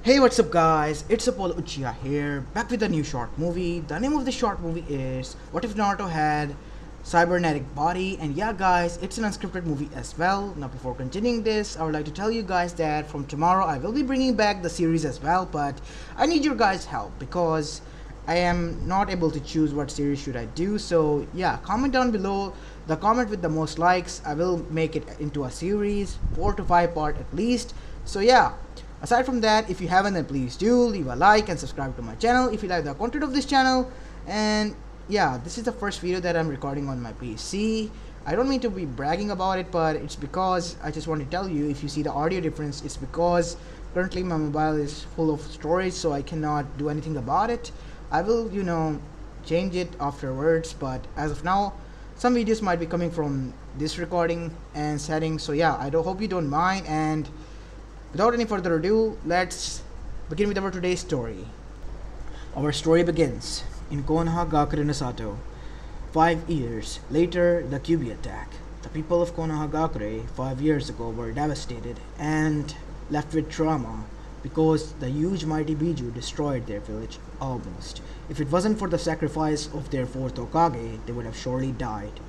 Hey, what's up guys? It's Apollo Uchiha here, back with a new short movie. The name of the short movie is What If Naruto Had Cybernetic Body? And yeah guys, it's an unscripted movie as well. Now before continuing this, I would like to tell you guys that from tomorrow I will be bringing back the series as well, but I need your guys' help because I am not able to choose what series should I do. So yeah, comment down below the comment with the most likes. I will make it into a series, 4 to 5 part at least. So yeah, aside from that, if you haven't, then please do leave a like and subscribe to my channel if you like the content of this channel. And yeah, this is the first video that I'm recording on my PC. I don't mean to be bragging about it, but it's because I just want to tell you, if you see the audio difference, it's because currently my mobile is full of storage, so I cannot do anything about it. I will, change it afterwards, but as of now, some videos might be coming from this recording and settings. So yeah, I hope you don't mind, and without any further ado, let's begin with our today's story. Our story begins in Konohagakure no Sato. 5 years later, the Kyubi attack. The people of Konohagakure 5 years ago were devastated and left with trauma because the huge mighty Biju destroyed their village almost. If it wasn't for the sacrifice of their fourth Hokage, they would have surely died.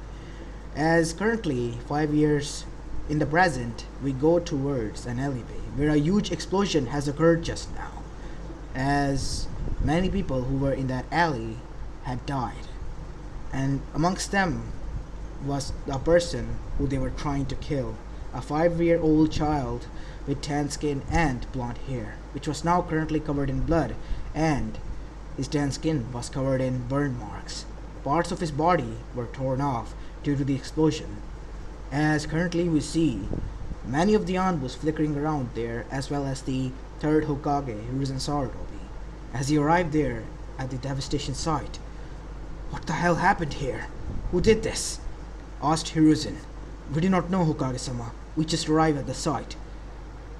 As currently, 5 years in the present, we go towards an alleyway where a huge explosion has occurred just now, as many people who were in that alley had died, and amongst them was a person who they were trying to kill, a 5-year-old child with tan skin and blonde hair, which was now currently covered in blood, and his tan skin was covered in burn marks. Parts of his body were torn off due to the explosion. As currently we see many of the Anbus flickering around there, as well as the third Hokage, Hiruzen Sarutobi. As he arrived there at the devastation site, "What the hell happened here? Who did this?" asked Hiruzen. "We do not know, Hokage-sama. We just arrived at the site.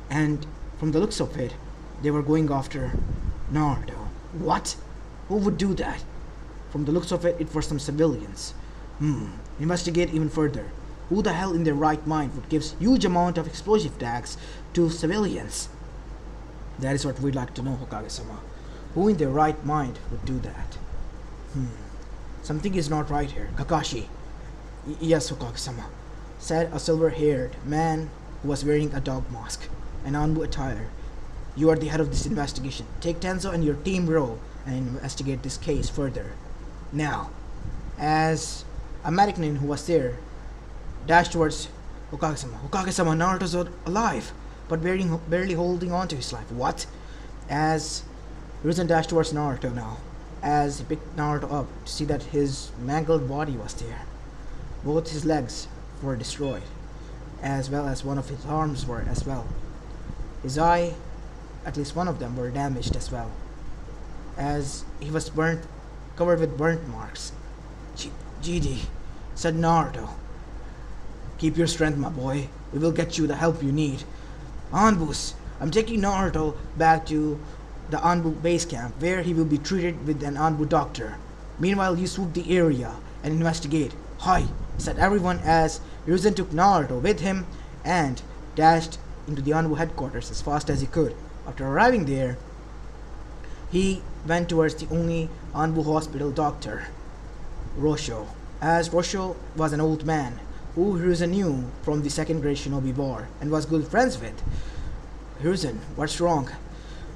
And from the looks of it, they were going after Naruto." "What? Who would do that?" "From the looks of it, it were some civilians." Investigate even further. Who the hell in their right mind would give huge amount of explosive tags to civilians?" "That is what we'd like to know, Hokage-sama. Who in their right mind would do that?" Something is not right here. Kakashi." Yes, Hokage-sama," said a silver-haired man who was wearing a dog mask and Anbu attire. "You are the head of this investigation. Take Tenzo and your team row and investigate this case further. Now." As a American who was there dashed towards Hokage-sama. "Hokage-sama, Naruto's alive, but barely holding on to his life." "What?" As Hiruzen dashed towards Naruto now, as he picked Naruto up to see that his mangled body was there. Both his legs were destroyed, as well as one of his arms were as well. His eye, at least one of them, were damaged as well, as he was covered with burnt marks. "GD," said Naruto. "Keep your strength, my boy. We will get you the help you need. Anbus, I'm taking Naruto back to the Anbu base camp, where he will be treated with an Anbu doctor. Meanwhile, you swoop the area and investigate." "Hi," said everyone as Hiruzen took Naruto with him and dashed into the Anbu headquarters as fast as he could. After arriving there, he went towards the only Anbu hospital doctor, Rosho, as Rosho was an old man who Hiruzen knew from the second grade shinobi war and was good friends with. "Hiruzen, what's wrong?"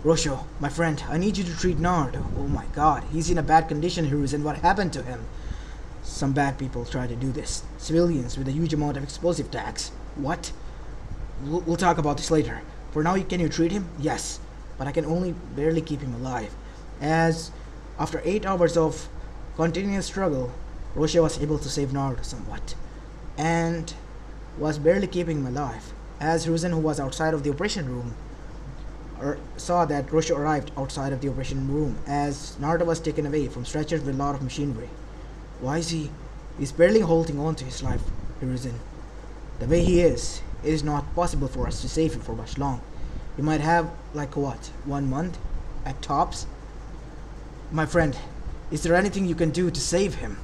"Rosho, my friend, I need you to treat Naruto." "Oh my god, he's in a bad condition, Hiruzen. What happened to him?" "Some bad people try to do this. Civilians with a huge amount of explosive tags." "What?" We'll talk about this later. For now, can you treat him?" "Yes, but I can only barely keep him alive." As after 8 hours of continuous struggle, Rosho was able to save Naruto somewhat, and was barely keeping him alive. As Hiruzen, who was outside of the operation room, saw that Rosho arrived outside of the operation room as Naruto was taken away from stretchers with a lot of machinery. "Why is he's barely holding on to his life, Hiruzen. The way he is, it is not possible for us to save him for much long. We might have, like what, 1 month at tops?" "My friend, is there anything you can do to save him?"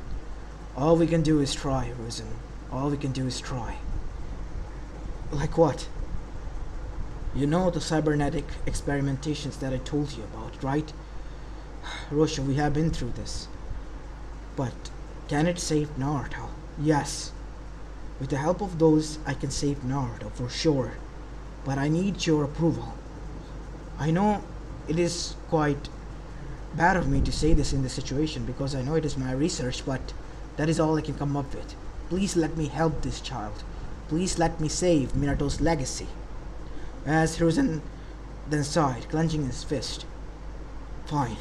"All we can do is try, Hiruzen. All we can do is try." "Like what?" You know the cybernetic experimentations that I told you about, right? Rosha, we have been through this. But can it save Naruto? Yes. With the help of those, I can save Naruto for sure. But I need your approval. I know it is quite bad of me to say this in this situation because I know it is my research, but that is all I can come up with. Please let me help this child. Please let me save Minato's legacy. As Hiruzen then sighed, clenching his fist. Fine.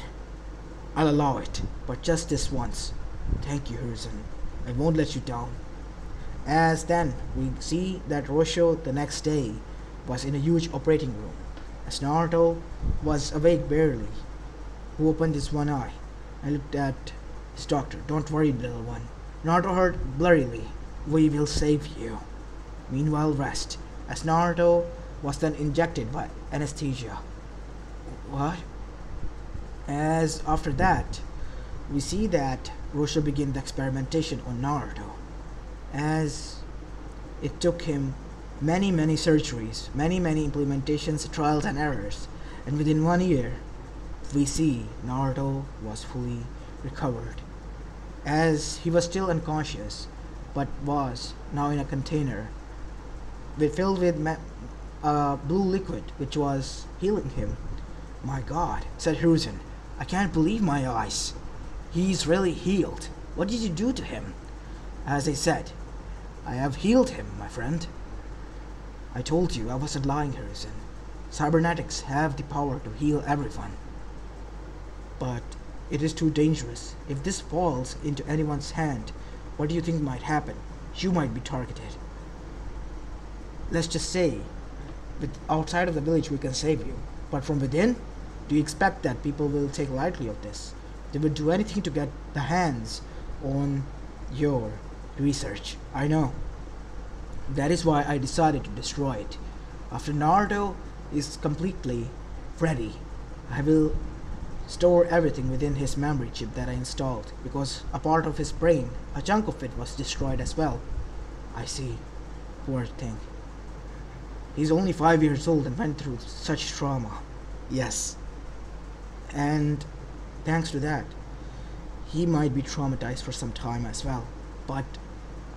I'll allow it, but just this once. Thank you, Hiruzen. I won't let you down. As then we see that Rosho the next day was in a huge operating room. As Naruto was awake barely, who opened his one eye and looked at his doctor. Don't worry, little one. Naruto heard blurrily, we will save you. Meanwhile, rest. As Naruto was then injected by anesthesia. What? As after that, we see that Rosho began the experimentation on Naruto. As it took him many surgeries, many implementations, trials and errors, and within 1 year, we see Naruto was fully recovered. As he was still unconscious, but was now in a container filled with blue liquid, which was healing him. My God, said Hiruzen, I can't believe my eyes. He's really healed. What did you do to him? As I said, I have healed him, my friend. I told you I wasn't lying, Hiruzen. Cybernetics have the power to heal everyone. But it is too dangerous. If this falls into anyone's hand, what do you think might happen? You might be targeted. Let's just say, outside of the village we can save you. But from within, do you expect that people will take lightly of this? They would do anything to get the hands on your research. I know. That is why I decided to destroy it. After Naruto is completely ready, I will store everything within his memory chip that I installed, because a part of his brain, a chunk of it, was destroyed as well. I see. Poor thing. He's only 5 years old and went through such trauma. Yes. And thanks to that, he might be traumatized for some time as well. But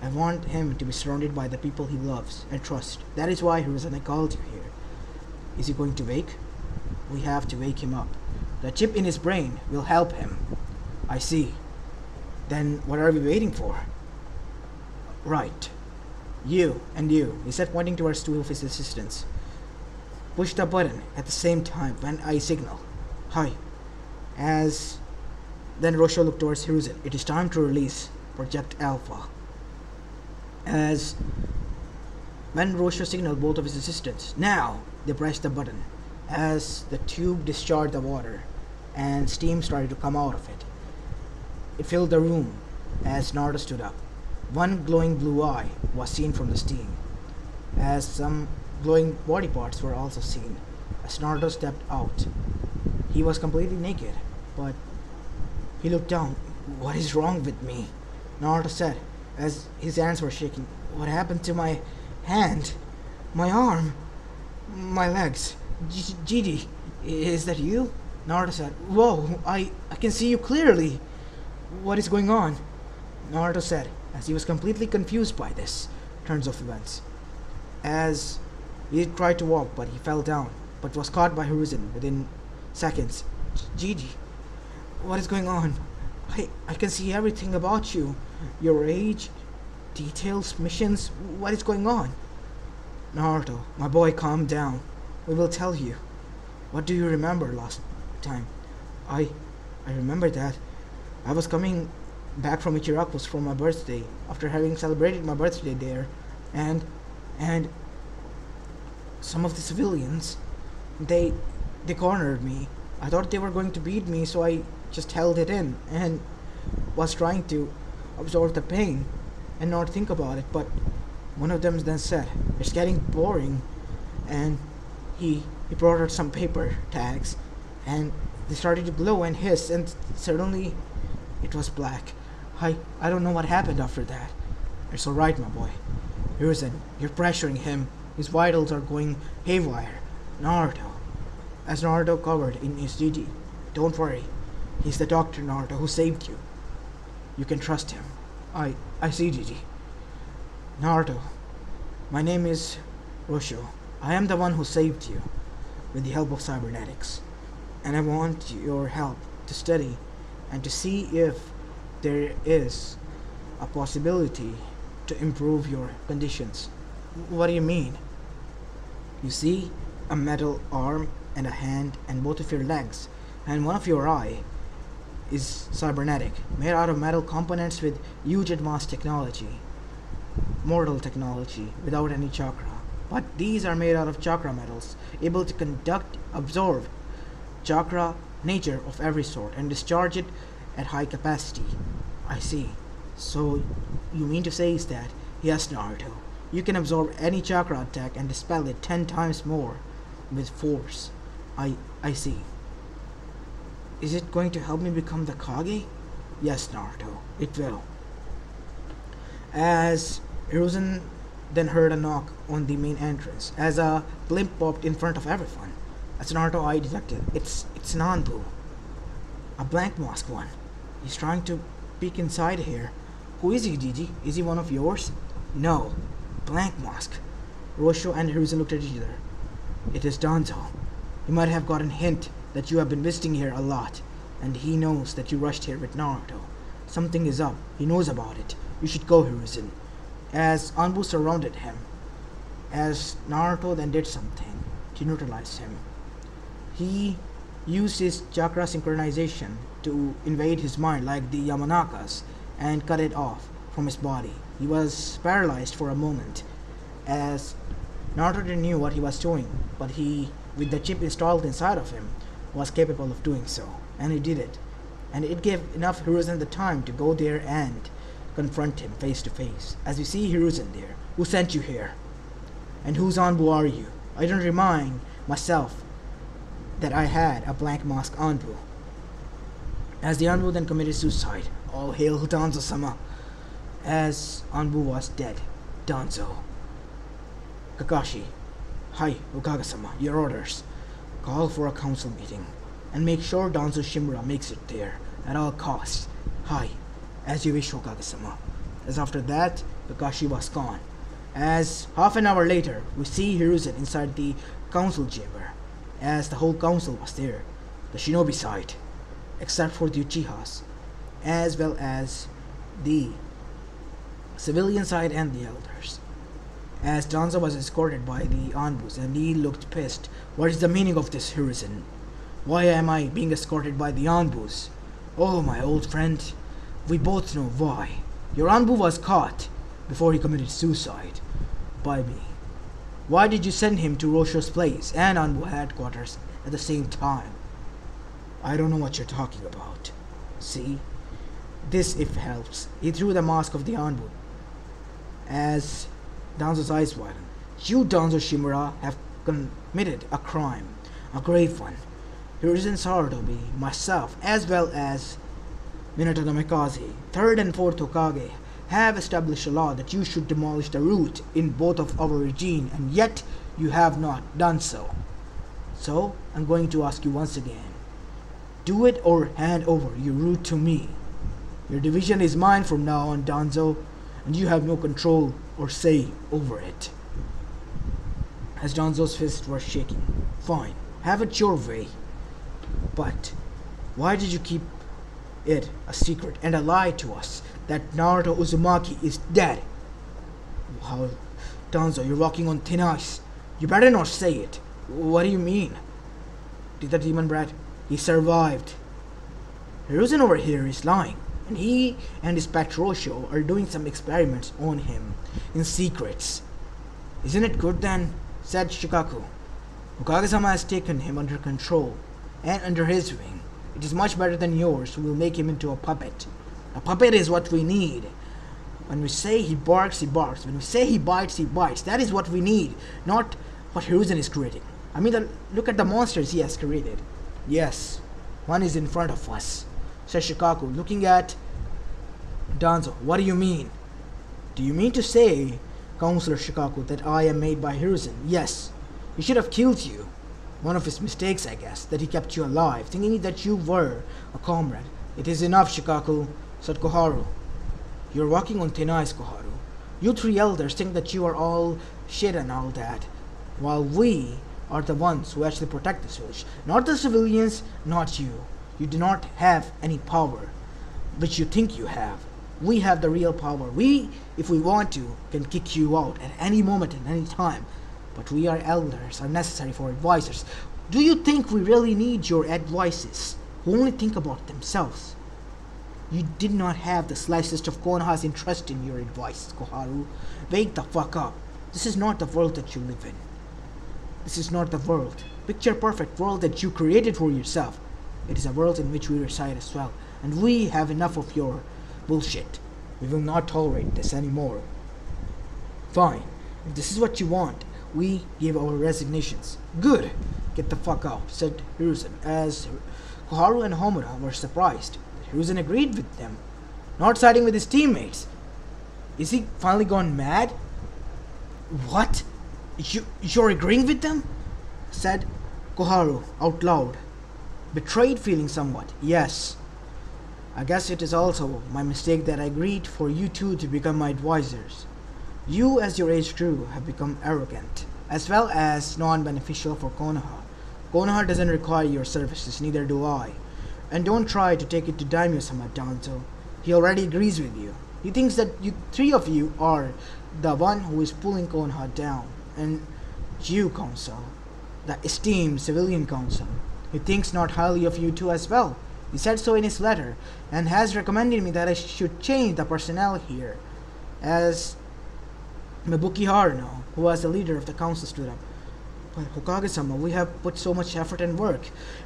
I want him to be surrounded by the people he loves and trusts. That is why Hiruzen, I called you here. Is he going to wake? We have to wake him up. The chip in his brain will help him. I see. Then what are we waiting for? Right. You and you, he said, pointing towards two of his assistants. Push the button at the same time when I signal. Hi. As then Rosho looked towards Hiruzen. It is time to release Project Alpha. As when Rosho signaled both of his assistants, now they pressed the button. As the tube discharged the water and steam started to come out of it. It filled the room as Naruto stood up. One glowing blue eye was seen from the steam, as some glowing body parts were also seen. As Naruto stepped out, he was completely naked, but he looked down. What is wrong with me? Naruto said, as his hands were shaking. What happened to my hand? My arm? My legs? Gigi, is that you? Naruto said, Whoa, I can see you clearly. What is going on? Naruto said, as he was completely confused by this turns of events. As he tried to walk, but he fell down, but was caught by Hiruzen within seconds. Gigi, what is going on? I can see everything about you. Your age, details, missions, what is going on? Naruto, my boy, calm down. We will tell you. What do you remember last time? I remember that I was coming back from Ichiraku's for my birthday, after having celebrated my birthday there, and some of the civilians, they cornered me. I thought they were going to beat me, so I just held it in and was trying to absorb the pain and not think about it. But one of them then said, it's getting boring, and he brought out some paper tags, and they started to glow and hiss, and suddenly it was black. I don't know what happened after that. It's alright, my boy. Hiruzen, you're pressuring him. His vitals are going haywire. Naruto. As Naruto covered in his GG. Don't worry. He's the Doctor Naruto who saved you. You can trust him. I see, Gigi. Naruto, my name is Rosho. I am the one who saved you with the help of cybernetics. And I want your help to study and to see if there is a possibility to improve your conditions. What do you mean? You see a metal arm and a hand and both of your legs and one of your eye is cybernetic, made out of metal components with huge advanced technology, mortal technology without any chakra. But these are made out of chakra metals, able to conduct, absorb chakra nature of every sort and discharge it at high capacity. I see. So you mean to say is that, yes Naruto, you can absorb any chakra attack and dispel it 10 times more with force. I see. Is it going to help me become the Kage? Yes, Naruto, it will. As Hiruzen then heard a knock on the main entrance, as a blimp popped in front of everyone. As Naruto eye detected, it's Nanbu. A blank mask one. He's trying to peek inside here. Who is he, Gigi? Is he one of yours? No. Blank mask. Rosho and Hiruzen looked at each other. It is Danzo. He might have gotten hint that you have been visiting here a lot, and he knows that you rushed here with Naruto. Something is up. He knows about it. You should go, Hiruzen. As Anbu surrounded him, as Naruto then did something to neutralize him. He used his chakra synchronization to invade his mind like the Yamanakas and cut it off from his body. He was paralyzed for a moment, as Naruto didn't knew what he was doing, but he, with the chip installed inside of him, was capable of doing so, and he did it. And it gave enough Hiruzen the time to go there and confront him face to face. As we see Hiruzen there, who sent you here? And whose Anbu are you? I don't remind myself that I had a blank mask Anbu. As the Anbu then committed suicide. All hail Danzo-sama. As Anbu was dead. Danzo. Kakashi. Hi, Okage-sama, your orders. Call for a council meeting, and make sure Danzo Shimura makes it there, at all costs. Hi, as you wish, Okage-sama. As after that, Kakashi was gone. As half an hour later, we see Hiruzen inside the council chamber, as the whole council was there, the shinobi side, except for the Uchihas, as well as the civilian side and the elders. As Danzo was escorted by the Anbus, and he looked pissed. What is the meaning of this, Hiruzen? Why am I being escorted by the Anbus? Oh, my old friend, we both know why. Your Anbu was caught before he committed suicide by me. Why did you send him to Rosho's place and Anbu headquarters at the same time? I don't know what you're talking about. See? This, if helps. He threw the mask of the Anbu. As Danzo's eyes widened. You, Danzo Shimura, have committed a crime, a grave one. Hiruzen Sarutobi, myself, as well as Minato Namikaze, 3rd and 4th Hokage, have established a law that you should demolish the root in both of our regime, and yet you have not done so. So, I'm going to ask you once again. Do it or hand over your root to me. Your division is mine from now on, Danzo, and you have no control or say over it. As Danzo's fists were shaking. Fine, have it your way. But why did you keep it a secret and a lie to us that Naruto Uzumaki is dead? Wow, Danzo, you're walking on thin ice. You better not say it. What do you mean? Did the demon brat? He survived. Hiruzen over here is lying, and he and his pet Rosho are doing some experiments on him in secrets. Isn't it good then? Said Shikaku. Okage-sama has taken him under control and under his wing. It is much better than yours, who will make him into a puppet. A puppet is what we need. When we say he barks, he barks. When we say he bites, he bites. That is what we need, not what Hiruzen is creating. I mean, look at the monsters he has created. Yes, one is in front of us, said Shikaku, looking at Danzo. What do you mean? Do you mean to say, Counselor Shikaku, that I am made by Hiruzen? Yes. He should have killed you. One of his mistakes, I guess, that he kept you alive, thinking that you were a comrade. It is enough, Shikaku, said Koharu. You're walking on thin ice, Koharu. You three elders think that you are all shit and all that, while we are the ones who actually protect this village. Not the civilians, not you. You do not have any power, which you think you have. We have the real power. We, if we want to, can kick you out at any moment and any time. But we are elders, are necessary for advisors. Do you think we really need your advices, who only think about themselves? You did not have the slightest of Konoha's interest in your advice, Koharu. Wake the fuck up. This is not the world that you live in. This is not the world. Picture perfect world that you created for yourself. It is a world in which we reside as well. And we have enough of your bullshit. We will not tolerate this anymore. Fine. If this is what you want, we give our resignations. Good. Get the fuck out, said Hiruzen, as Koharu and Homura were surprised. Hiruzen agreed with them, not siding with his teammates. Is he finally gone mad? What? You're agreeing with them? Said Koharu out loud, betrayed feeling somewhat. Yes. I guess it is also my mistake that I agreed for you two to become my advisors. You, as your age grew, have become arrogant, as well as non-beneficial for Konoha. Konoha doesn't require your services, neither do I. And don't try to take it to Daimyo-sama, Danzo. He already agrees with you. He thinks that you three of you are the one who is pulling Konoha down. And you, Council, the esteemed civilian council, he thinks not highly of you two as well. He said so in his letter, and has recommended me that I should change the personnel here. As Mebuki Haruno, who was the leader of the council, stood up. But Hokage-sama, we have put so much effort and work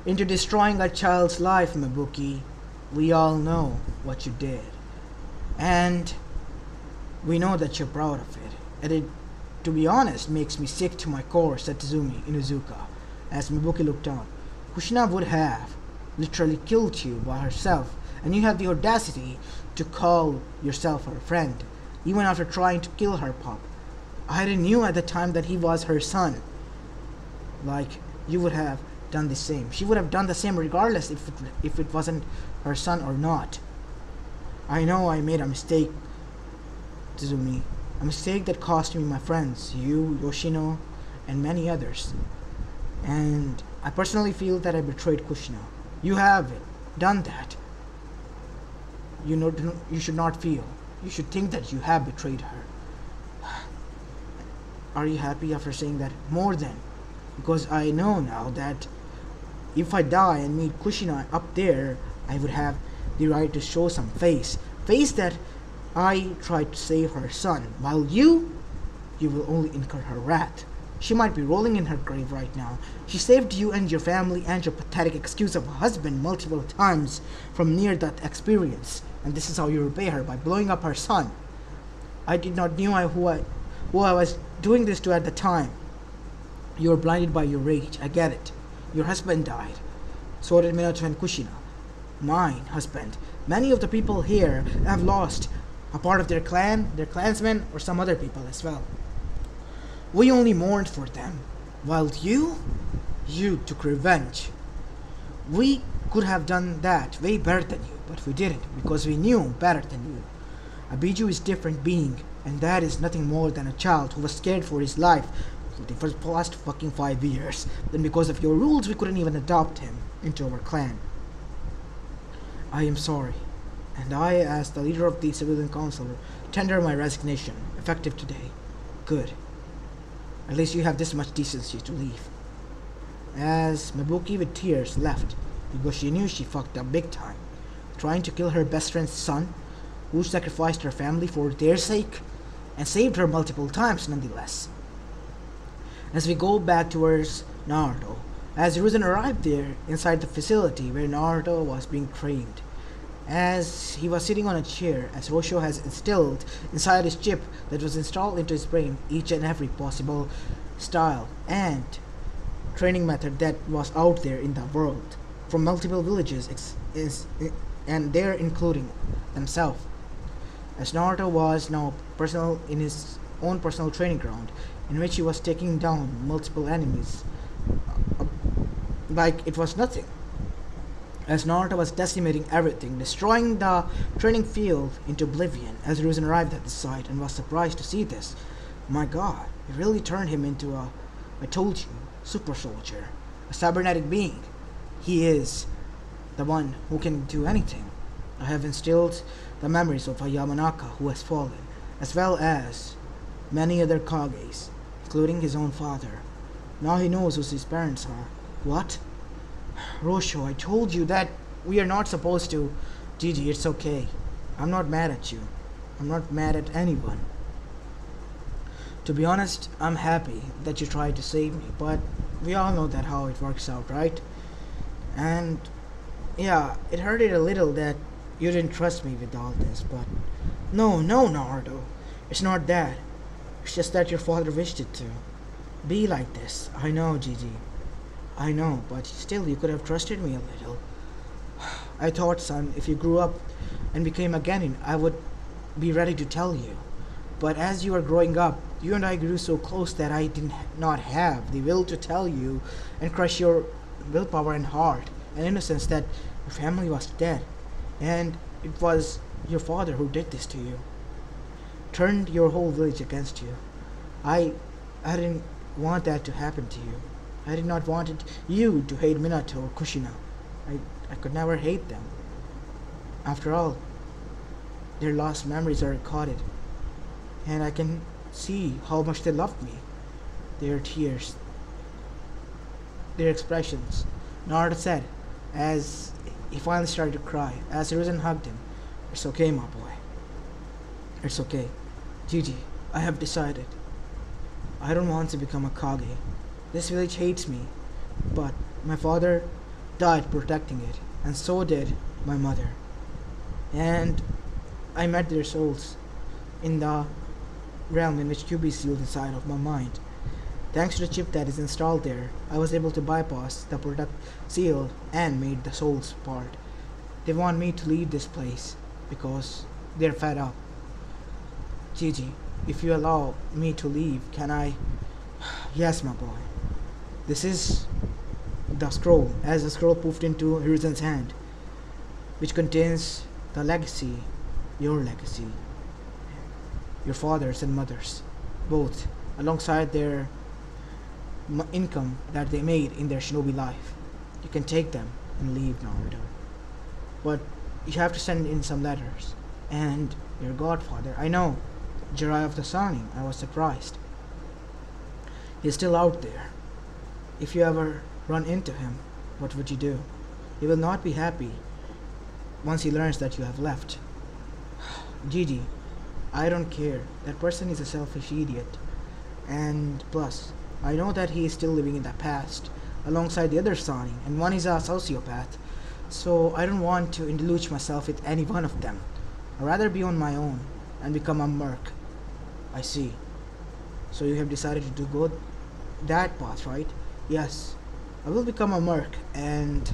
into destroying a child's life, Mebuki. We all know what you did. And we know that you're proud of it. And it, to be honest, makes me sick to my core, said Tazumi Inuzuka, as Mebuki looked on. Kushina would have literally killed you by herself, and you have the audacity to call yourself her friend, even after trying to kill her pup. I knew at the time that he was her son. Like, you would have done the same. She would have done the same regardless if it wasn't her son or not. I know I made a mistake, Tazumi. A mistake that cost me my friends, you, Yoshino, and many others. And I personally feel that I betrayed Kushina. You have done that. You know, you should not feel. You should think that you have betrayed her. Are you happy after saying that? More than. Because I know now that if I die and meet Kushina up there, I would have the right to show some face. Face that I tried to save her son, while you will only incur her wrath. She might be rolling in her grave right now. She saved you and your family and your pathetic excuse of a husband multiple times from near that experience, and this is how you repay her, by blowing up her son. I did not know who I was doing this to at the time. You were blinded by your rage, I get it. Your husband died. So did Minato and Kushina. Mine husband. Many of the people here have lost a part of their clan, their clansmen, or some other people as well. We only mourned for them, while you took revenge. We could have done that way better than you, but we didn't, because we knew better than you. A Biju is a different being, and that is nothing more than a child who was scared for his life for the past fucking 5 years. Then because of your rules, we couldn't even adopt him into our clan. I am sorry, and I, as the leader of the civilian council, tender my resignation, effective today. Good. At least you have this much decency to leave. As Mebuki with tears left, because she knew she fucked up big time, trying to kill her best friend's son, who sacrificed her family for their sake, and saved her multiple times nonetheless. As we go back towards Naruto, as Hiruzen arrived there inside the facility where Naruto was being trained, as he was sitting on a chair, as Rosho has instilled inside his chip that was installed into his brain each and every possible style and training method that was out there in the world from multiple villages and they're including themselves. As Naruto was now in his own personal training ground in which he was taking down multiple enemies like it was nothing. As Naruto was decimating everything, destroying the training field into oblivion, as Hiruzen arrived at the site and was surprised to see this. My god, it really turned him into I told you, super soldier, a cybernetic being. He is the one who can do anything. I have instilled the memories of a Yamanaka who has fallen, as well as many other Kages, including his own father. Now he knows who his parents are. What? Rosho, I told you that we are not supposed to. Gigi, it's okay. I'm not mad at you. I'm not mad at anyone. To be honest, I'm happy that you tried to save me, but we all know that how it works out, right? And yeah, it hurted a little that you didn't trust me with all this, but no, Naruto. It's not that. It's just that your father wished it to. Be like this. I know, Gigi. I know, but still you could have trusted me a little. I thought, son, if you grew up and became a Genin, I would be ready to tell you. But as you were growing up, you and I grew so close that I did not have the will to tell you and crush your willpower and heart and innocence that your family was dead. And it was your father who did this to you. Turned your whole village against you. I didn't want that to happen to you. I did not want you to hate Minato or Kushina. I could never hate them. After all, their lost memories are recorded, and I can see how much they loved me. Their tears, their expressions. Naruto said, as he finally started to cry, as Hiruzen hugged him, "It's okay, my boy. It's okay. Gigi, I have decided. I don't want to become a Kage. This village hates me, but my father died protecting it, and so did my mother. And I met their souls in the realm in which QB is sealed inside of my mind. Thanks to the chip that is installed there, I was able to bypass the product seal and made the souls part. They want me to leave this place because they're fed up. Gigi, if you allow me to leave, can I?" "Yes, my boy. This is the scroll," as the scroll poofed into Hiruzen's hand, "which contains the legacy, your father's and mother's, both, alongside their income that they made in their shinobi life. You can take them and leave, Naruto. But you have to send in some letters. And your godfather, I know, Jiraiya of the Sunning, I was surprised. He's still out there. If you ever run into him, what would you do? He will not be happy once he learns that you have left. Gigi, I don't care. That person is a selfish idiot. And plus, I know that he is still living in the past, alongside the other Sani, and one is a sociopath. So I don't want to indulge myself with any one of them. I'd rather be on my own and become a merc. I see. So you have decided to go that path, right? Yes. I will become a merc, and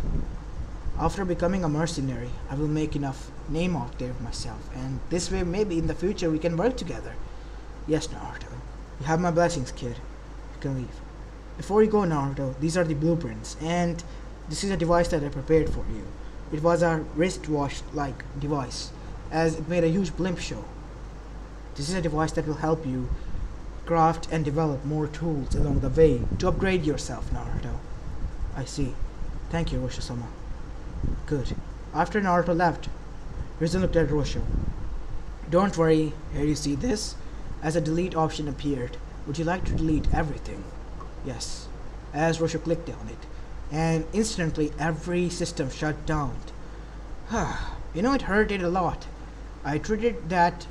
after becoming a mercenary, I will make enough name out there of myself, and this way maybe in the future we can work together. Yes, Naruto. You have my blessings, kid. You can leave. Before you go, Naruto, these are the blueprints, and this is a device that I prepared for you. It was a wristwatch-like device, as it made a huge blimp show. This is a device that will help you craft and develop more tools along the way to upgrade yourself, Naruto. I see. Thank you, Rosho-sama. Good. After Naruto left, Hiruzen looked at Rosho. Don't worry, here you see this? As a delete option appeared, would you like to delete everything? Yes. As Rosho clicked on it, and instantly every system shut down. You know, it hurted a lot. I treated that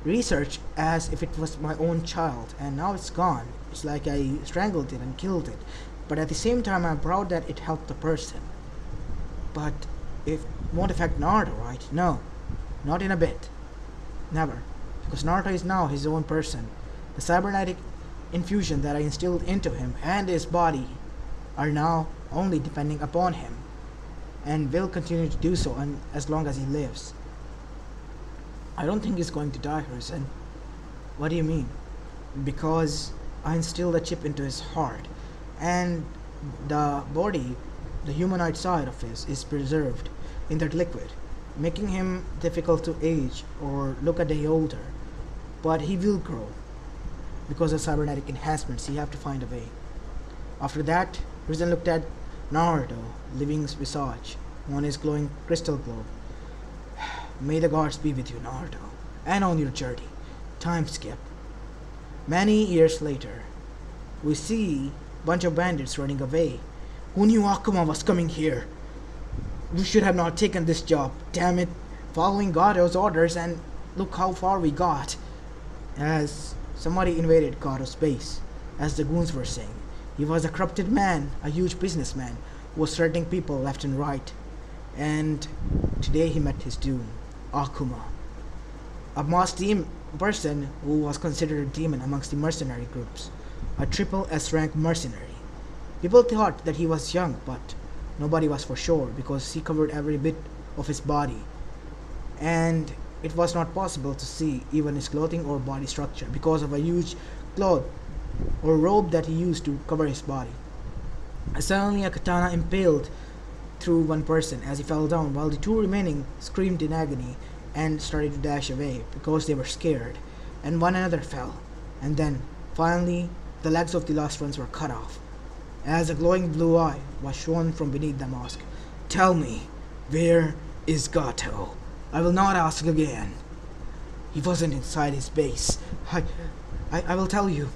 research as if it was my own child, and now it's gone. It's like I strangled it and killed it. But at the same time, I'm proud that it helped the person. But it won't affect Naruto, right? No, not in a bit. Never. Because Naruto is now his own person. The cybernetic infusion that I instilled into him and his body are now only depending upon him, and will continue to do so as long as he lives. I don't think he's going to die, Hiruzen. What do you mean? Because I instilled a chip into his heart, and The body, the humanoid side of his, is preserved in that liquid, making him difficult to age or look a day older. But he will grow because of cybernetic enhancements. He have to find a way. After that, Risen looked at Naruto, living visage, on his glowing crystal globe. May the gods be with you, Naruto, and on your journey. Time skip. Many years later, we see bunch of bandits running away. Who knew Akuma was coming here? We should have not taken this job. Damn it. Following Gato's orders, and look how far we got. As somebody invaded Gato's base, as the goons were saying. He was a corrupted man, a huge businessman, who was threatening people left and right. And today he met his doom. Akuma. A masked person who was considered a demon amongst the mercenary groups. A triple S rank mercenary. People thought that he was young, but nobody was for sure because he covered every bit of his body. And it was not possible to see even his clothing or body structure because of a huge cloth or robe that he used to cover his body. Suddenly a katana impaled through one person as he fell down, while the two remaining screamed in agony and started to dash away because they were scared, and one another fell. And then, finally, the legs of the last ones were cut off, as a glowing blue eye was shown from beneath the mask. Tell me, where is Gato? I will not ask again. He wasn't inside his base. I will tell you.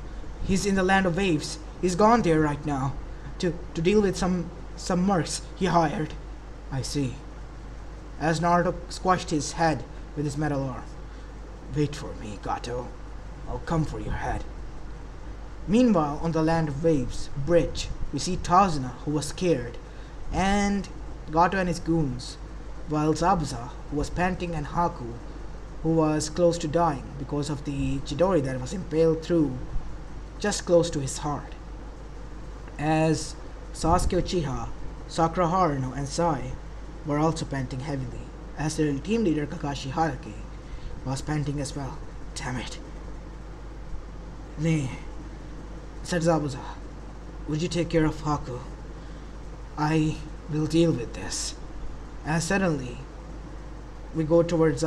He's in the land of waves. He's gone there right now to deal with some mercs he hired. I see. As Naruto squashed his head with his metal arm. Wait for me, Gato. I'll come for your head. Meanwhile, on the land of waves bridge, we see Tazuna, who was scared, and Gato and his goons, while Zabuza, who was panting, and Haku, who was close to dying because of the Chidori that was impaled through just close to his heart. As Sasuke Uchiha, Sakura Haruno, and Sai were also panting heavily, as their team leader Kakashi Hatake was panting as well. Damn it. Nay, said Zabuza, would you take care of Haku? I will deal with this. As suddenly, we go towards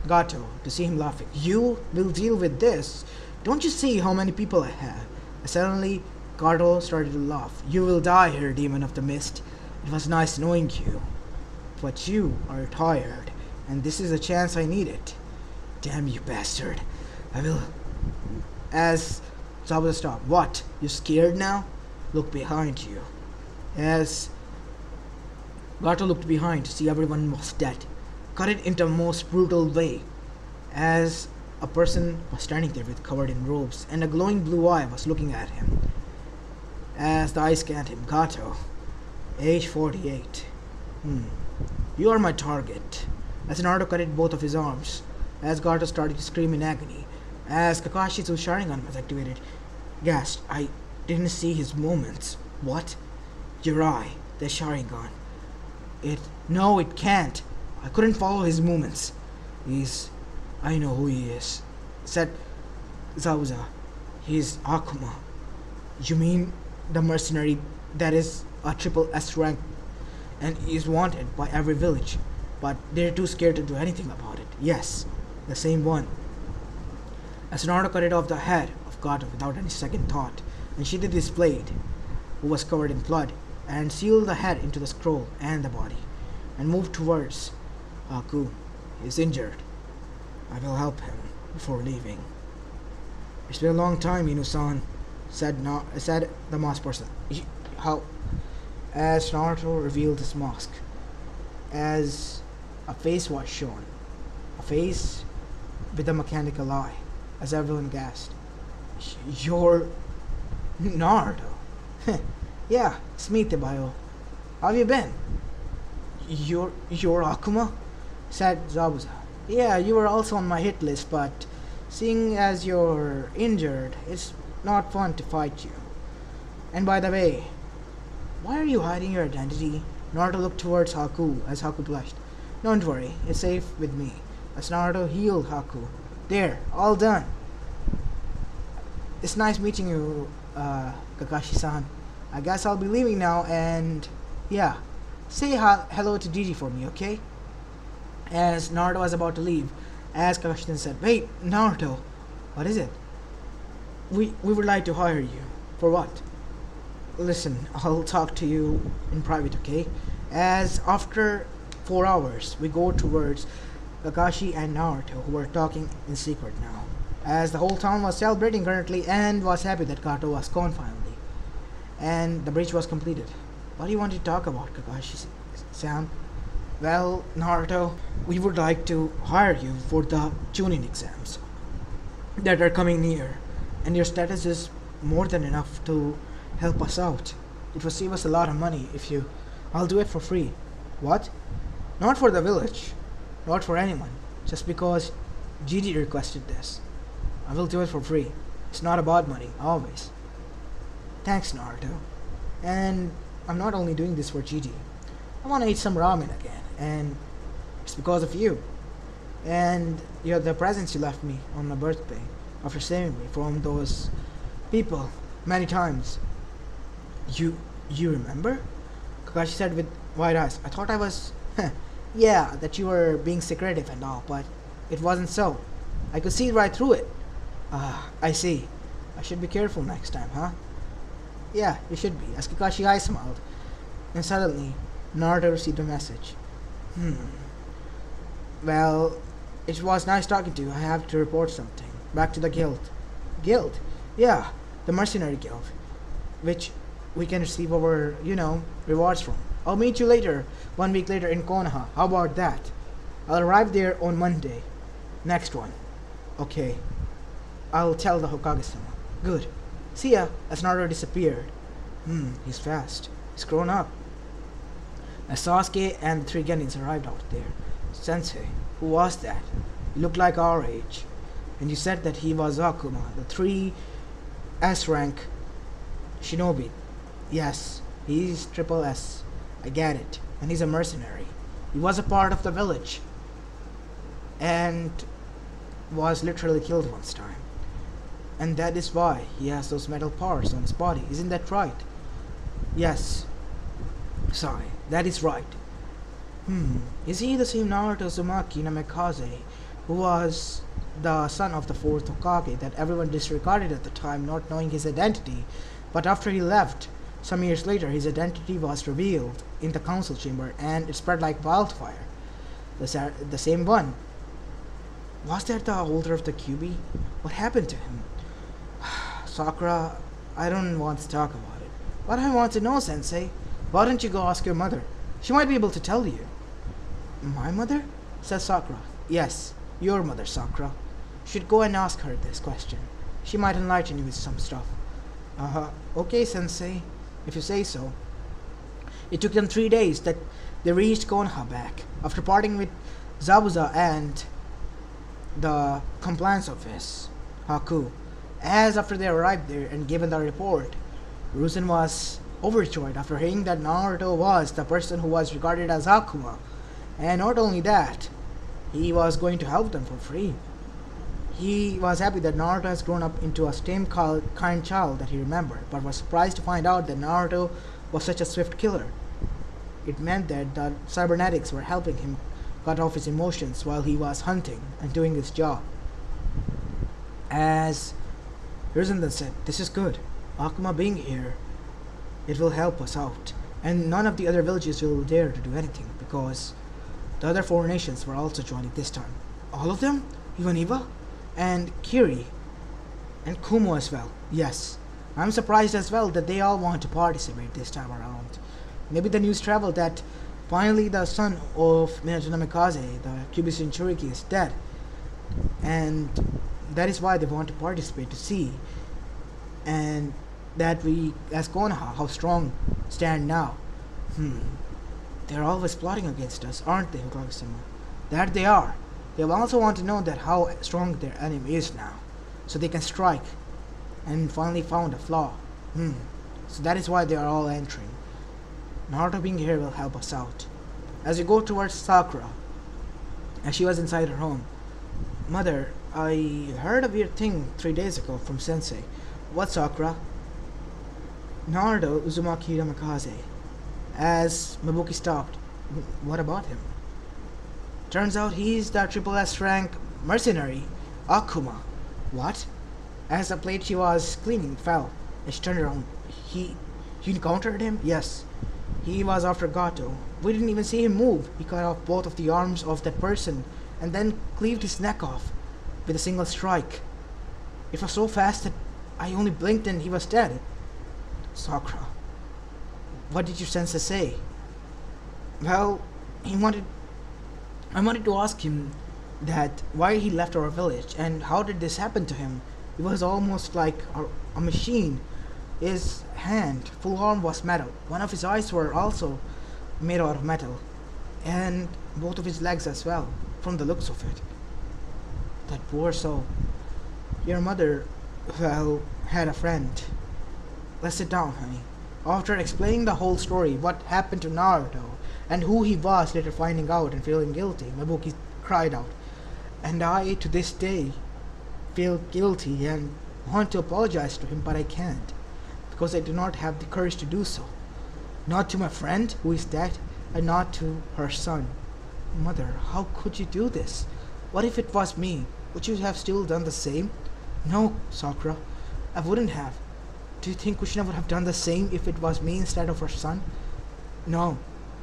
Gato, to see him laughing. You will deal with this? Don't you see how many people I have? Suddenly, Gato started to laugh. You will die here, demon of the mist. It was nice knowing you. But you are tired, and this is a chance I needed. Damn you, bastard. I will... As Zabuza stopped. What? You scared now? Look behind you. As Gato looked behind to see everyone was dead. Cut it into the most brutal way. As a person was standing there with covered in robes, and a glowing blue eye was looking at him. As the eye scanned him, Gato, age 48. You are my target. As Naruto cut it both of his arms, as Gato started to scream in agony, as Kakashi's Sharingan was activated, gasped, I didn't see his movements. What? Your eye, the Sharingan. No, it can't. I couldn't follow his movements. I know who he is, said Zabuza. He's Akuma. You mean the mercenary that is a triple S rank and is wanted by every village, but they're too scared to do anything about it? Yes, the same one. As Naruto cut it off the head of Gato without any second thought, and sheathed his blade, who was covered in blood, and sealed the head into the scroll and the body, and moved towards Haku. He is injured. I will help him before leaving. It's been a long time, Inu-san, said the masked person. How? As Naruto revealed his mask, as a face was shown, a face with a mechanical eye, as everyone gasped. You're Naruto? Yeah, it's me, Tebayo. How have you been? You're Akuma? Said Zabuza. Yeah, you were also on my hit list, but seeing as you're injured, it's not fun to fight you. And by the way, why are you hiding your identity? Naruto looked towards Haku as Haku blushed. Don't worry, it's safe with me. As Naruto healed Haku. There, all done. It's nice meeting you, Kakashi-san. I guess I'll be leaving now, and yeah, say hello to Gigi for me, okay? As Naruto was about to leave, as Kakashi then said, "Wait, Naruto, what is it? We would like to hire you. For what?" "Listen, I'll talk to you in private, okay?" As after 4 hours, we go towards Kakashi and Naruto, who were talking in secret now. As the whole town was celebrating currently and was happy that Kato was gone finally. And the bridge was completed. "What do you want to talk about, Kakashi-san?" "Well, Naruto, we would like to hire you for the Chunin exams that are coming near. And your status is more than enough to help us out. It will save us a lot of money if you... I'll do it for free." "What?" "Not for the village. Not for anyone. Just because Gigi requested this. I will do it for free. It's not about money, always." "Thanks, Naruto. And I'm not only doing this for Gigi. I want to eat some ramen again. And it's because of you. And you're the presents you left me on my birthday after saving me from those people many times." You remember?" Kakashi said with wide eyes. "I thought I was... yeah, that you were being secretive and all, but it wasn't so. I could see right through it." "Ah, I see. I should be careful next time, huh?" "Yeah, you should be," as Kakashi eyes smiled. And suddenly, Naruto received a message. "Well, it was nice talking to you. I have to report something. Back to the guild." "Guild?" "Yeah, the mercenary guild, which we can receive our, rewards from. I'll meet you later, 1 week later in Konoha. How about that? I'll arrive there on Monday. Next one." "Okay. I'll tell the Hokage-sama." "Good. See ya," as Naruto disappeared. He's fast. He's grown up. As Sasuke and the three Genins arrived out there. "Sensei, who was that? He looked like our age. And you said that he was Akuma, the 3 S-rank shinobi." "Yes, he's triple S. I get it. And he's a mercenary. He was a part of the village. And was literally killed once time. And that is why he has those metal parts on his body. Isn't that right?" "Yes. Sorry, that is right." Is he the same Naruto Uzumaki Namikaze, who was the son of the 4th Hokage that everyone disregarded at the time, not knowing his identity, but after he left, some years later, his identity was revealed in the council chamber and it spread like wildfire? The same one. Was that the holder of the Kyuubi? What happened to him? Sakura, I don't want to talk about it. But I want to know, Sensei. Why don't you go ask your mother? She might be able to tell you." "My mother?" says Sakura. "Yes, your mother, Sakura. You should go and ask her this question. She might enlighten you with some stuff." Okay, Sensei, if you say so." It took them 3 days that they reached Konoha back, after parting with Zabuza and the compliance office, Haku. As after they arrived there and given the report, Ruzen was overjoyed after hearing that Naruto was the person who was regarded as Akuma. And not only that, he was going to help them for free. He was happy that Naruto has grown up into a same kind child that he remembered, but was surprised to find out that Naruto was such a swift killer. It meant that the cybernetics were helping him cut off his emotions while he was hunting and doing his job. As Hiruzen then said, "This is good. Akuma being here, it will help us out. And none of the other villages will dare to do anything because the other 4 nations were also joining this time." "All of them? Even Iva? And Kiri? And Kumo as well?" "Yes. I'm surprised as well that they all want to participate this time around. Maybe the news traveled that finally the son of Minato Namikaze, the Kyuubi Jinchuriki, is dead. And that is why they want to participate, to see and that we as Konoha how strong stand now." They're always plotting against us, aren't they, Hokage-sama?" "That they are. They also want to know that how strong their enemy is now, so they can strike, and finally found a flaw. So that is why they are all entering. Naruto being here will help us out." As we go towards Sakura, as she was inside her home, "Mother, I heard a weird thing 3 days ago from Sensei." "What, Sakura?" Naruto Uzumaki Ramakaze. As Mabuki stopped, what about him? Turns out he's the triple S rank mercenary, Akuma. What? As the plate she was cleaning fell, and she turned around. He. You encountered him? Yes. He was after Gato. We didn't even see him move. He cut off both of the arms of that person and then cleaved his neck off with a single strike. It was so fast that I only blinked and he was dead. Sakura, what did your sensei say? Well, he wanted. I wanted to ask him that why he left our village and how did this happen to him. He was almost like a machine. His hand, full arm was metal. One of his eyes were also made out of metal, and both of his legs as well, from the looks of it. That poor soul. Your mother, well, had a friend. Let's sit down, honey. After explaining the whole story, what happened to Naruto, and who he was later finding out and feeling guilty, Mabuki cried out. And I, to this day, feel guilty and want to apologize to him, but I can't, because I do not have the courage to do so. Not to my friend, who is dead, and not to her son. Mother, how could you do this? What if it was me? Would you have still done the same? No, Sakura, I wouldn't have. Do you think Kushina would have done the same if it was me instead of her son? No,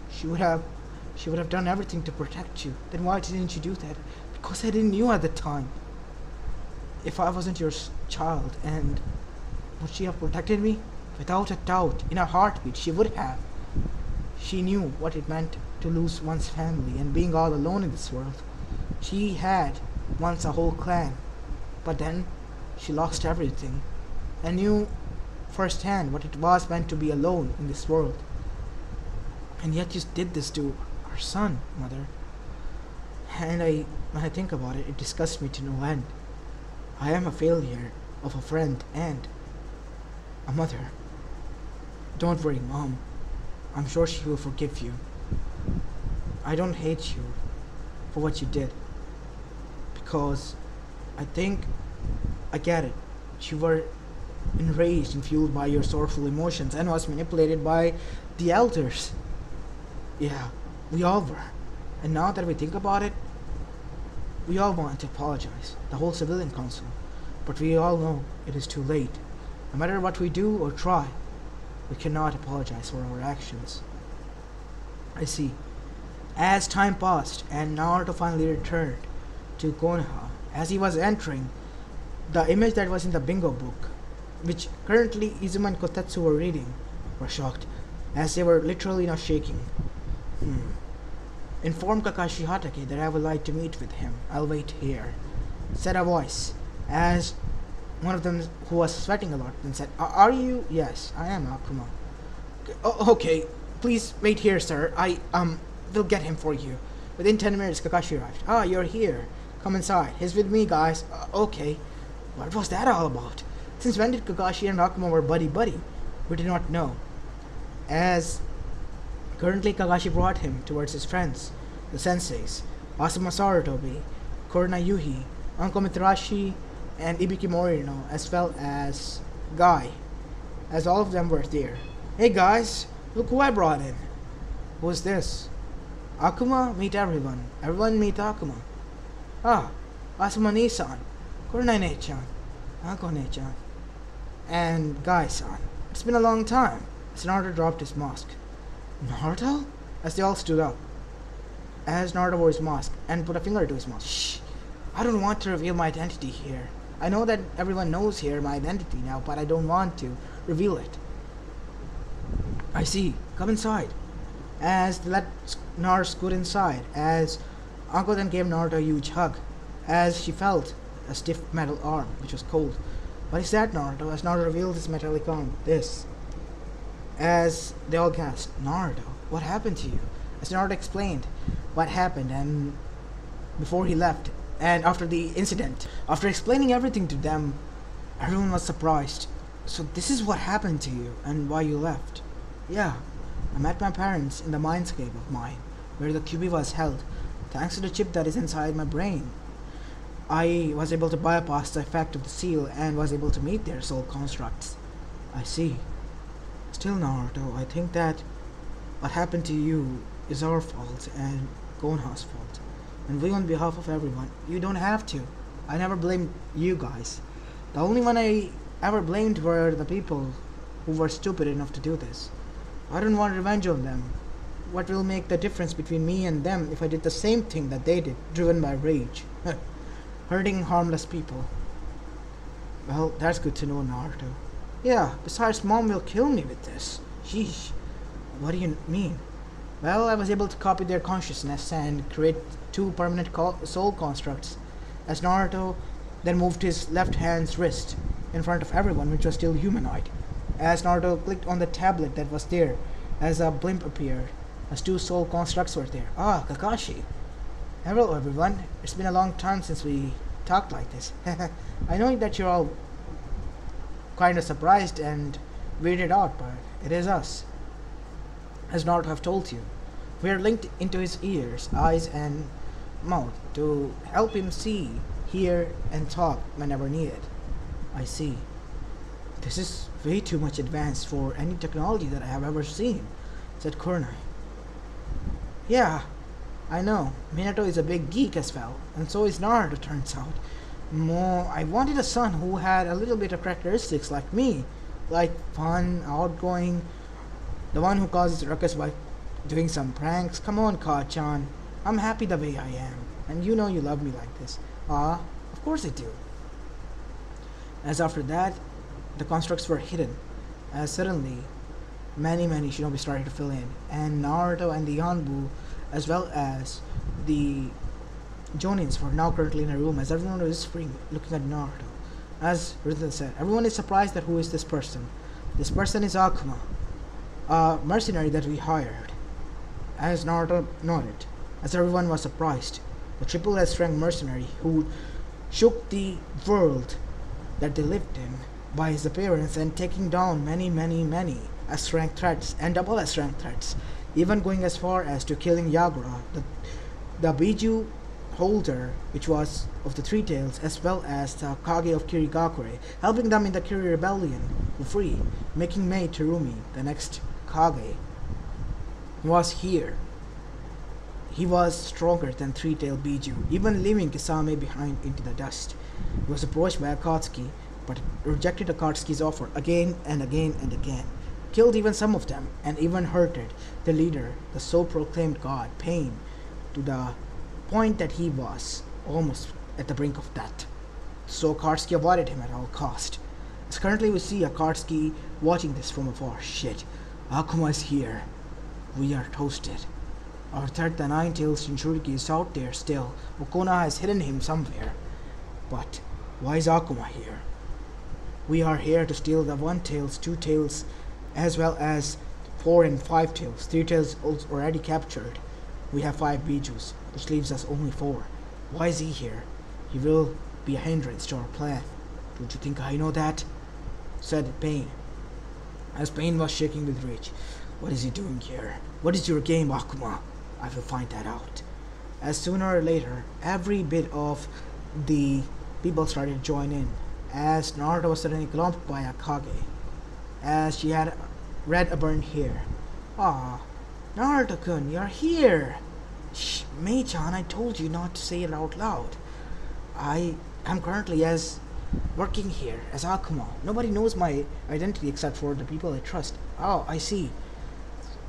she would have done everything to protect you. Then why didn't you do that? Because I didn't know at the time. If I wasn't your child, and would she have protected me? Without a doubt, in a heartbeat, she would have. She knew what it meant to lose one's family and being all alone in this world. She had once a whole clan, but then she lost everything and knew firsthand what it was meant to be alone in this world. And yet you did this to our son, Mother. And when I think about it, it disgusts me to no end. I am a failure of a friend and a mother. Don't worry, Mom. I'm sure she will forgive you. I don't hate you for what you did, because I think I get it. You were enraged and fueled by your sorrowful emotions and was manipulated by the elders. Yeah, we all were. And now that we think about it, we all want to apologize, the whole civilian council. But we all know it is too late. No matter what we do or try, we cannot apologize for our actions. I see. As time passed and Naruto finally returned to Konoha, as he was entering, the image that was in the bingo book, which currently Izuma and Kotetsu were reading, were shocked, as they were literally not shaking. Inform Kakashi Hatake that I would like to meet with him. I'll wait here, said a voice, as one of them, who was sweating a lot, then said, Are you? Yes, I am, Akuma. Okay, please wait here, sir. Will get him for you. Within 10 minutes, Kakashi arrived. Ah, you're here. Come inside. He's with me, guys. Okay. What was that all about? Since when did Kakashi and Akuma were buddy-buddy? We did not know. As currently Kakashi brought him towards his friends, the senseis, Asuma Sarutobi, Korona Yuhi, Uncle Mitarashi, and Ibiki Morino, as well as Guy, as all of them were there. Hey guys, look who I brought in. Who's this? Akuma, meet everyone. Everyone meet Akuma. Ah, Asuma Ni-san, Korona Ne-chan, Uncle Ne-chan, and Guy-san. It's been a long time. As Naruto dropped his mask. Naruto? As they all stood up. As Naruto wore his mask and put a finger to his mouth. Shh! I don't want to reveal my identity here. I know that everyone knows here my identity now, but I don't want to reveal it. I see. Come inside. As they let Naruto scoot inside, as Uncle then gave Naruto a huge hug, as she felt a stiff metal arm, which was cold. What is that, Naruto? As Naruto revealed his metallic arm. This. As they all gasped, Naruto, what happened to you? As Naruto explained what happened and before he left, and after the incident. After explaining everything to them, everyone was surprised. So this is what happened to you and why you left. Yeah, I met my parents in the mindscape of mine, where the QB was held. Thanks to the chip that is inside my brain, I was able to bypass the effect of the seal and was able to meet their soul constructs. I see. Still, Naruto, I think that what happened to you is our fault and Konoha's fault. And we, on behalf of everyone, you don't have to. I never blamed you guys. The only one I ever blamed were the people who were stupid enough to do this. I don't want revenge on them. What will make the difference between me and them if I did the same thing that they did, driven by rage? Hurting harmless people. Well, that's good to know, Naruto. Yeah, besides mom will kill me with this. Sheesh. What do you mean? Well, I was able to copy their consciousness and create two permanent soul constructs. As Naruto then moved his left hand's wrist in front of everyone, which was still humanoid. As Naruto clicked on the tablet that was there, as a blimp appeared, as two soul constructs were there. Ah, Kakashi. Hello everyone. It's been a long time since we talked like this. I know that you're all kind of surprised and weirded out, but it is us. As Naruto have told you, we are linked into his ears, eyes, and mouth to help him see, hear, and talk whenever needed. I see. This is way too much advanced for any technology that I have ever seen, said Kunai. Yeah, I know. Minato is a big geek as well, and so is Naruto, turns out. I wanted a son who had a little bit of characteristics like me, like fun, outgoing, the one who causes ruckus by doing some pranks. Come on, Ka-chan. I'm happy the way I am, and you know you love me like this. Ah, of course I do. As after that, the constructs were hidden, as suddenly many shinobi started to fill in, and Naruto and the Yonbu, as well as the Jonins, were now currently in a room, as everyone was whispering, looking at Naruto. As Rizal said, everyone is surprised that who is this person. This person is Akuma, a mercenary that we hired. As Naruto nodded, as everyone was surprised, the triple S rank mercenary who shook the world that they lived in by his appearance and taking down many S rank threats and double S rank threats, even going as far as to killing Yagura, the Biju holder, which was of the Three Tails, as well as the Kage of Kirigakure, helping them in the Kiri Rebellion for free, making Mei Terumi the next Kage, was here. He was stronger than Three-Tailed Biju, even leaving Kisame behind into the dust. He was approached by Akatsuki, but rejected Akatsuki's offer again and again and again. Killed even some of them, and even hurted the leader, the so-proclaimed god, Pain, to the point that he was almost at the brink of death. So Akatsuki avoided him at all cost. As currently we see Akatsuki watching this from afar. Shit, Akuma is here. We are toasted. Our third, the Nine-Tailed Shinchuriki, is out there still. Okona has hidden him somewhere. But why is Akuma here? We are here to steal the One Tails, Two Tails, as well as 4 and 5 Tails. 3 Tails already captured. We have 5 Bijus, which leaves us only 4. Why is he here? He will be a hindrance to our plan. Don't you think I know that? Said Pain, as Pain was shaking with rage. What is he doing here? What is your game, Akuma? I will find that out. As sooner or later, every bit of the people started to join in, as Naruto was suddenly clumped by Akage, as she had red burned hair. Ah, Naruto-kun, you're here! Shh, Mei-chan, I told you not to say it out loud. I am currently working here as Akuma. Nobody knows my identity except for the people I trust. Oh, I see.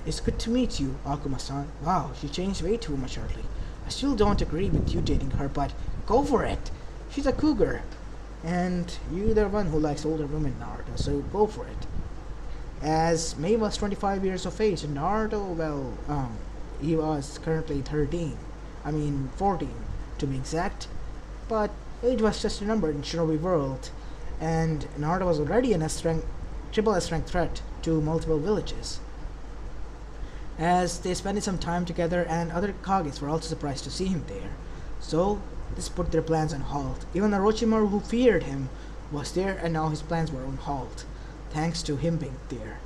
It's good to meet you, Akuma-san. Wow, she changed way too much early. I still don't agree with you dating her, but go for it. She's a cougar. And you're the one who likes older women, Naruto, so go for it. As Mei was 25 years of age, and Naruto, well, he was currently 13. I mean, 14, to be exact. But age was just a number in Shinobi world, and Naruto was already an triple S rank threat to multiple villages. As they spent some time together, and other Kages were also surprised to see him there. So, this put their plans on halt. Even Orochimaru, who feared him, was there, and now his plans were on halt, thanks to him being there.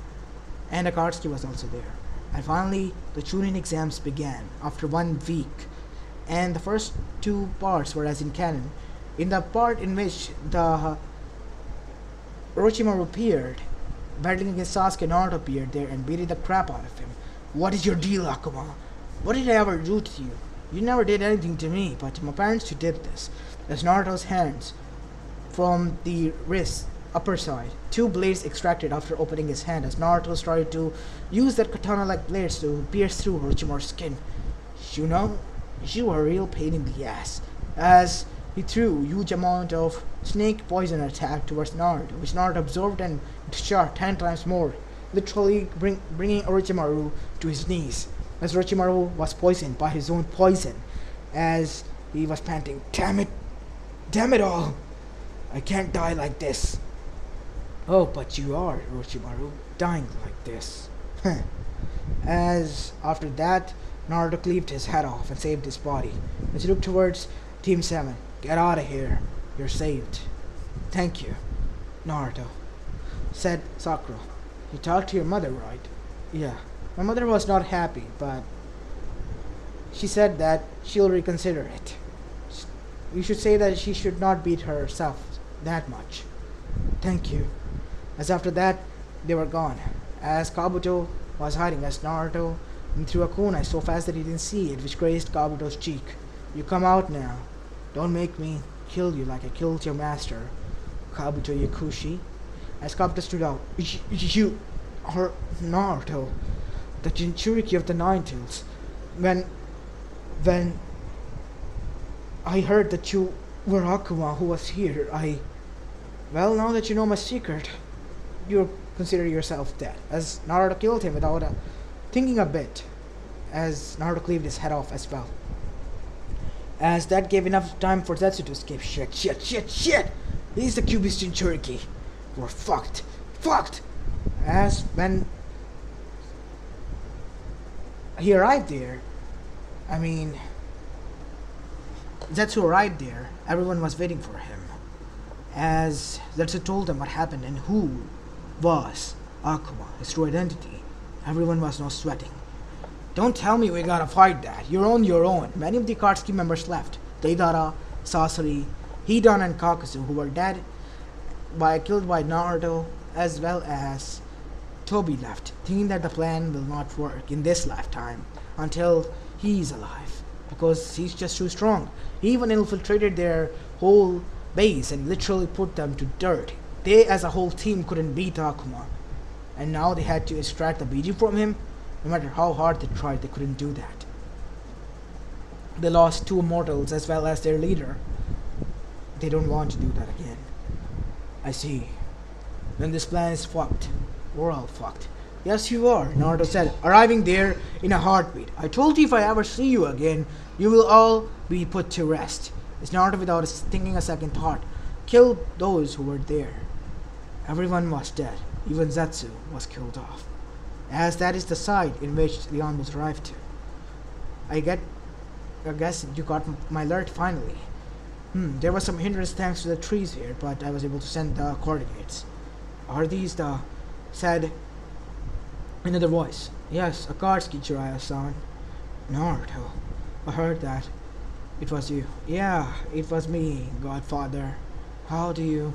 And Akatsuki was also there. And finally, the Chunin exams began, after 1 week. And the first 2 parts were as in canon. In the part in which the Orochimaru appeared, battling against Sasuke, Naruto appeared there and beating the crap out of him. What is your deal, Akuma? What did I ever do to you? You never did anything to me, but my parents who did this. As Naruto's hands from the wrist upper side, two blades extracted after opening his hand as Naruto started to use that katana-like blades to pierce through Orochimaru's skin. You know, you were a real pain in the ass. As he threw a huge amount of snake poison attack towards Naruto, which Naruto absorbed and shot 10 times more, literally bringing Orochimaru to his knees. As Orochimaru was poisoned by his own poison, as he was panting, damn it all, I can't die like this. Oh, but you are, Orochimaru, dying like this. As after that, Naruto cleaved his head off and saved his body. As he looked towards Team 7, get out of here, you're saved. Thank you, Naruto, said Sakura. You talked to your mother, right? Yeah. My mother was not happy, but she said that she'll reconsider it. You should say that she should not beat herself that much. Thank you. As after that, they were gone. As Kabuto was hiding, as Naruto threw a kunai so fast that he didn't see it, which grazed Kabuto's cheek. You come out now. Don't make me kill you like I killed your master, Kabuto Yakushi. As Kabuto stood out, you are Naruto, the Jinchuriki of the Nine Tails. When I heard that you were Akuma who was here, well, now that you know my secret, you consider yourself dead. As Naruto killed him without thinking a bit, as Naruto cleaved his head off as well. As that gave enough time for Zetsu to escape. Shit! He's the Kyuubi's Jinchuriki. We're fucked. As when he arrived there, Zetsu arrived there, everyone was waiting for him. As Zetsu told them what happened and who was Akuma, his true identity, everyone was now sweating. Don't tell me we gotta fight that. You're on your own. Many of the Akatsuki members left. Deidara, Sasori, Hidan and Kakasu, who were dead killed by Naruto, as well as Toby left, thinking that the plan will not work in this lifetime until he's alive, because he's just too strong. He even infiltrated their whole base and literally put them to dirt. They as a whole team couldn't beat Akuma, and now they had to extract the Biji from him. No matter how hard they tried, they couldn't do that. They lost two immortals as well as their leader. They don't want to do that again. I see. Then this plan is fucked. We're all fucked. Yes, you are, Naruto said, arriving there in a heartbeat. I told you if I ever see you again, you will all be put to rest. It's Naruto without thinking a second thought. Killed those who were there. Everyone was dead. Even Zetsu was killed off. As that is the side in which the almost arrived to. I guess you got my alert finally. There was some hindrance thanks to the trees here, but I was able to send the coordinates. Are these the... said another voice. Yes, Akatsuki Jiraiya-san. Naruto. I heard that. It was you. Yeah, it was me, Godfather. How do you...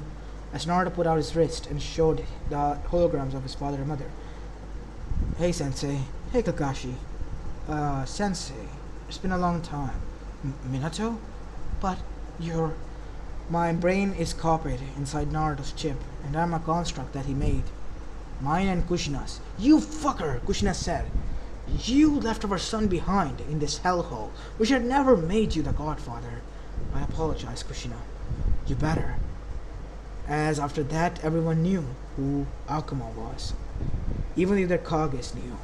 As Naruto put out his wrist and showed the holograms of his father and mother. Hey, Sensei. Hey, Kakashi. Sensei. It's been a long time. Minato? But my brain is copied inside Naruto's chip, and I'm a construct that he made. Mine and Kushina's. You fucker, Kushina said. You left our son behind in this hellhole. We should have never made you the Godfather. I apologize, Kushina. You better. As after that, everyone knew who Akuma was. Even the other Kages knew.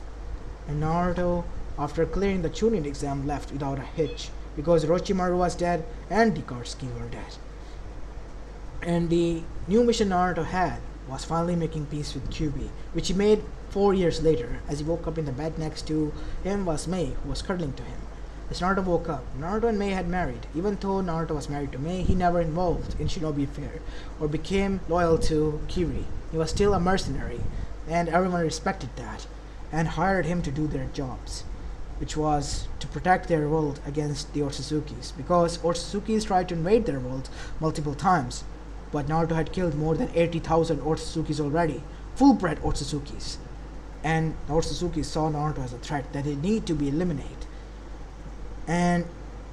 And Naruto, after clearing the Chunin exam, left without a hitch, because Orochimaru was dead and the Akatsuki were dead. And the new mission Naruto had was finally making peace with Kyuubi, which he made 4 years later. As he woke up in the bed next to him was Mei, who was cuddling to him. As Naruto woke up, Naruto and Mei had married. Even though Naruto was married to Mei, he never involved in shinobi affair or became loyal to Kiri. He was still a mercenary, and everyone respected that and hired him to do their jobs, which was to protect their world against the Otsuzukis, because Otsuzukis tried to invade their world multiple times, but Naruto had killed more than 80,000 Otsuzukis already, full-bred Otsuzukis. And the Otsuzukis saw Naruto as a threat that they need to be eliminated. And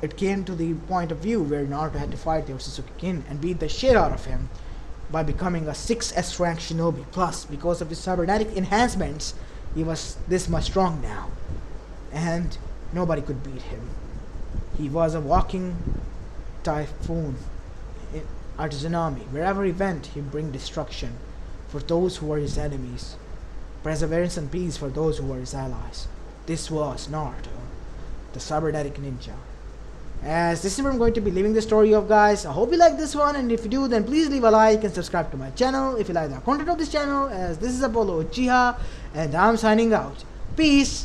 it came to the point of view where Naruto had to fight the Otsutsuki Kin and beat the shit out of him by becoming a 6S rank shinobi. Plus, because of his cybernetic enhancements, he was this much strong now. And nobody could beat him. He was a walking typhoon at tsunami. Wherever he went, he'd bring destruction for those who were his enemies. Perseverance and peace for those who were his allies. This was Naruto, the cybernetic ninja. As this is where I'm going to be leaving the story of, guys. I hope you like this one, and if you do, then please leave a like and subscribe to my channel if you like the content of this channel, as this is Apollo Uchiha, and I'm signing out. Peace!